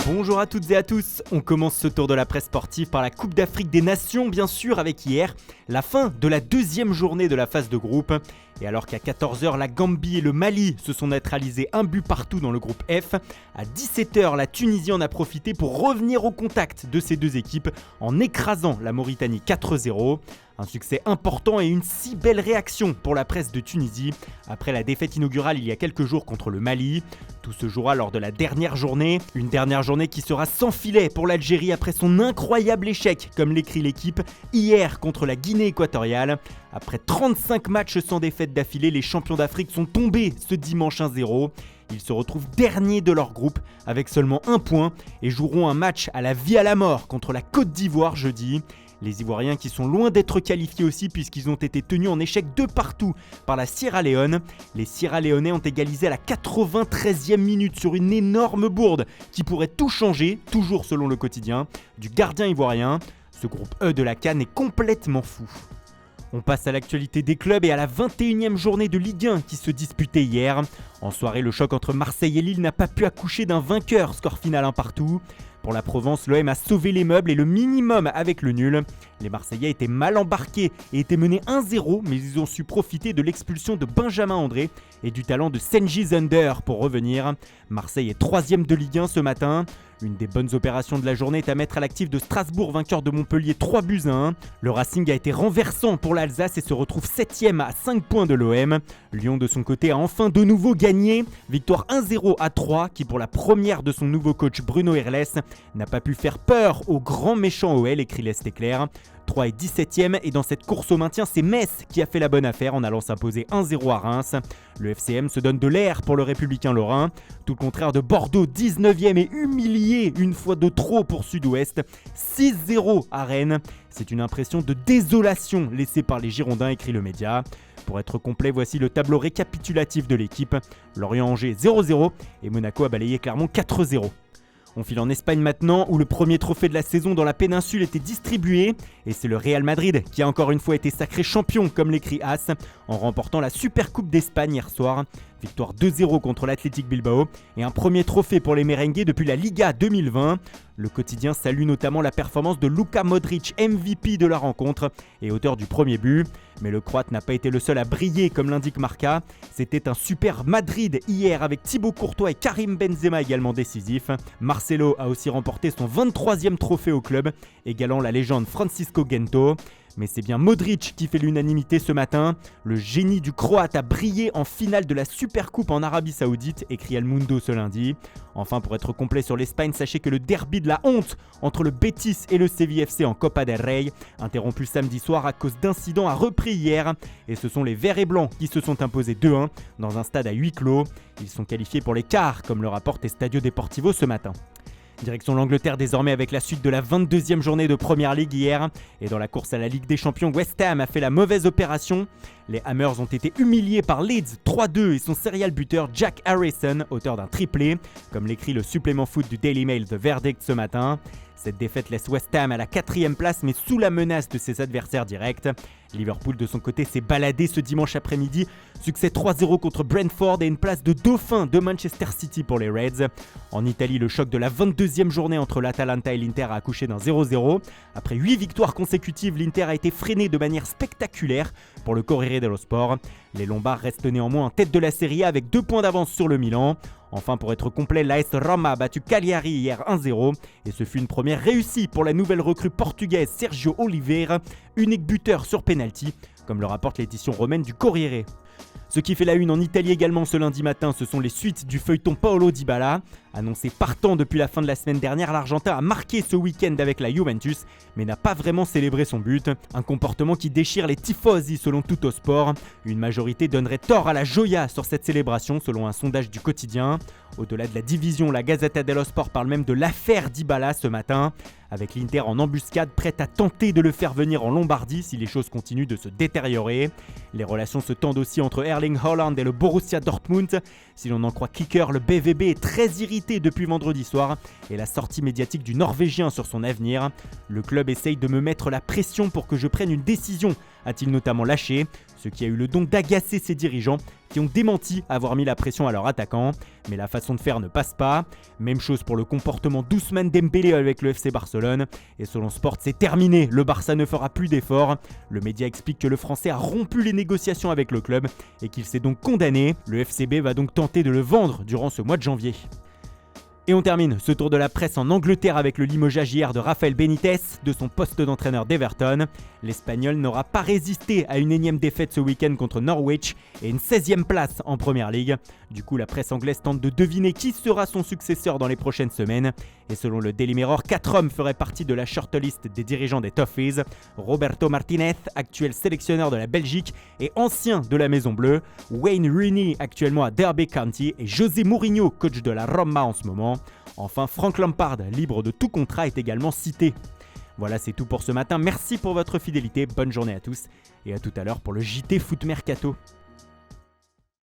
Bonjour à toutes et à tous, on commence ce tour de la presse sportive par la Coupe d'Afrique des Nations bien sûr avec hier, la fin de la deuxième journée de la phase de groupe. Et alors qu'à 14h, la Gambie et le Mali se sont neutralisés un but partout dans le groupe F, à 17h, la Tunisie en a profité pour revenir au contact de ces deux équipes en écrasant la Mauritanie 4-0. Un succès important et une si belle réaction pour la presse de Tunisie après la défaite inaugurale il y a quelques jours contre le Mali. Tout se jouera lors de la dernière journée, une dernière journée qui sera sans filet pour l'Algérie après son incroyable échec, comme l'écrit l'équipe, hier contre la Guinée équatoriale. Après 35 matchs sans défaite d'affilée, les champions d'Afrique sont tombés ce dimanche 1-0. Ils se retrouvent derniers de leur groupe avec seulement un point et joueront un match à la vie à la mort contre la Côte d'Ivoire jeudi. Les Ivoiriens qui sont loin d'être qualifiés aussi puisqu'ils ont été tenus en échec de partout par la Sierra Leone. Les Sierra Leonais ont égalisé à la 93e minute sur une énorme bourde qui pourrait tout changer, toujours selon le quotidien, du gardien ivoirien. Ce groupe E de la CAN est complètement fou. On passe à l'actualité des clubs et à la 21e journée de Ligue 1 qui se disputait hier. En soirée, le choc entre Marseille et Lille n'a pas pu accoucher d'un vainqueur, score final 1 partout. Pour la Provence, l'OM a sauvé les meubles et le minimum avec le nul. Les Marseillais étaient mal embarqués et étaient menés 1-0, mais ils ont su profiter de l'expulsion de Benjamin André et du talent de Cengiz Under pour revenir. Marseille est 3e de Ligue 1 ce matin. Une des bonnes opérations de la journée est à mettre à l'actif de Strasbourg, vainqueur de Montpellier 3-1. Le Racing a été renversant pour l'Alsace et se retrouve 7e à 5 points de l'OM. Lyon de son côté a enfin de nouveau gagné. Victoire 1-0 à 3 qui pour la première de son nouveau coach Bruno Herles n'a pas pu faire peur au grand méchant OL, écrit l'Est-Éclair. 3 est 17e et dans cette course au maintien, c'est Metz qui a fait la bonne affaire en allant s'imposer 1-0 à Reims. Le FCM se donne de l'air pour le Républicain Lorrain. Tout le contraire de Bordeaux, 19e et humilié une fois de trop pour Sud-Ouest. 6-0 à Rennes. C'est une impression de désolation laissée par les Girondins, écrit le média. Pour être complet, voici le tableau récapitulatif de l'équipe. Lorient-Angers 0-0 et Monaco a balayé Clermont 4-0. On file en Espagne maintenant où le premier trophée de la saison dans la péninsule était distribué et c'est le Real Madrid qui a encore une fois été sacré champion comme l'écrit As en remportant la Supercoupe d'Espagne hier soir. Victoire 2-0 contre l'Athletic Bilbao et un premier trophée pour les merengues depuis la Liga 2020. Le quotidien salue notamment la performance de Luka Modric, MVP de la rencontre et auteur du premier but. Mais le Croate n'a pas été le seul à briller comme l'indique Marca. C'était un super Madrid hier avec Thibaut Courtois et Karim Benzema également décisifs. Marcelo a aussi remporté son 23e trophée au club, égalant la légende Francisco Gento. Mais c'est bien Modric qui fait l'unanimité ce matin. Le génie du Croate a brillé en finale de la Supercoupe en Arabie Saoudite, écrit El Mundo ce lundi. Enfin, pour être complet sur l'Espagne, sachez que le derby de la honte entre le Betis et le Sevilla FC en Copa del Rey, interrompu samedi soir à cause d'incidents, a repris hier. Et ce sont les Verts et Blancs qui se sont imposés 2-1 dans un stade à huis clos. Ils sont qualifiés pour les quarts, comme le rapporte Estadio Deportivo ce matin. Direction l'Angleterre désormais avec la suite de la 22e journée de Premier League hier. Et dans la course à la Ligue des Champions, West Ham a fait la mauvaise opération. Les Hammers ont été humiliés par Leeds 3-2 et son serial buteur Jack Harrison, auteur d'un triplé, comme l'écrit le supplément foot du Daily Mail The Verdict ce matin. Cette défaite laisse West Ham à la 4e place mais sous la menace de ses adversaires directs. Liverpool de son côté s'est baladé ce dimanche après-midi. Succès 3-0 contre Brentford et une place de dauphin de Manchester City pour les Reds. En Italie, le choc de la 22e journée entre l'Atalanta et l'Inter a accouché d'un 0-0. Après 8 victoires consécutives, l'Inter a été freiné de manière spectaculaire pour le Corriere dello Sport. Les Lombards restent néanmoins en tête de la Serie A avec 2 points d'avance sur le Milan. Enfin, pour être complet, l'AS Roma a battu Cagliari hier 1-0 et ce fut une première réussie pour la nouvelle recrue portugaise Sergio Oliveira, unique buteur sur penalty, comme le rapporte l'édition romaine du Corriere. Ce qui fait la une en Italie également ce lundi matin, ce sont les suites du feuilleton Paolo Dybala. Annoncé partant depuis la fin de la semaine dernière, l'Argentin a marqué ce week-end avec la Juventus, mais n'a pas vraiment célébré son but. Un comportement qui déchire les tifosi selon Tuttosport. Une majorité donnerait tort à la Gioia sur cette célébration selon un sondage du quotidien. Au-delà de la division, la Gazzetta dello Sport parle même de l'affaire Dybala ce matin, avec l'Inter en embuscade prête à tenter de le faire venir en Lombardie si les choses continuent de se détériorer. Les relations se tendent aussi entre Erling Haaland et le Borussia Dortmund. Si l'on en croit Kicker, le BVB est très irrité vérité depuis vendredi soir et la sortie médiatique du Norvégien sur son avenir. Le club essaye de me mettre la pression pour que je prenne une décision, a-t-il notamment lâché, ce qui a eu le don d'agacer ses dirigeants qui ont démenti avoir mis la pression à leur attaquant. Mais la façon de faire ne passe pas. Même chose pour le comportement d'Ousmane Dembélé avec le FC Barcelone. Et selon Sport, c'est terminé, le Barça ne fera plus d'efforts. Le média explique que le Français a rompu les négociations avec le club et qu'il s'est donc condamné. Le FCB va donc tenter de le vendre durant ce mois de janvier. Et on termine ce tour de la presse en Angleterre avec le limogeage hier de Rafael Benitez de son poste d'entraîneur d'Everton. L'Espagnol n'aura pas résisté à une énième défaite ce week-end contre Norwich et une 16e place en Premier League. Du coup, la presse anglaise tente de deviner qui sera son successeur dans les prochaines semaines. Et selon le Daily Mirror, 4 hommes feraient partie de la shortlist des dirigeants des Toffees. Roberto Martinez, actuel sélectionneur de la Belgique et ancien de la Maison Bleue. Wayne Rooney, actuellement à Derby County. Et José Mourinho, coach de la Roma en ce moment. Enfin, Frank Lampard, libre de tout contrat, est également cité. Voilà, c'est tout pour ce matin. Merci pour votre fidélité. Bonne journée à tous et à tout à l'heure pour le JT Foot Mercato.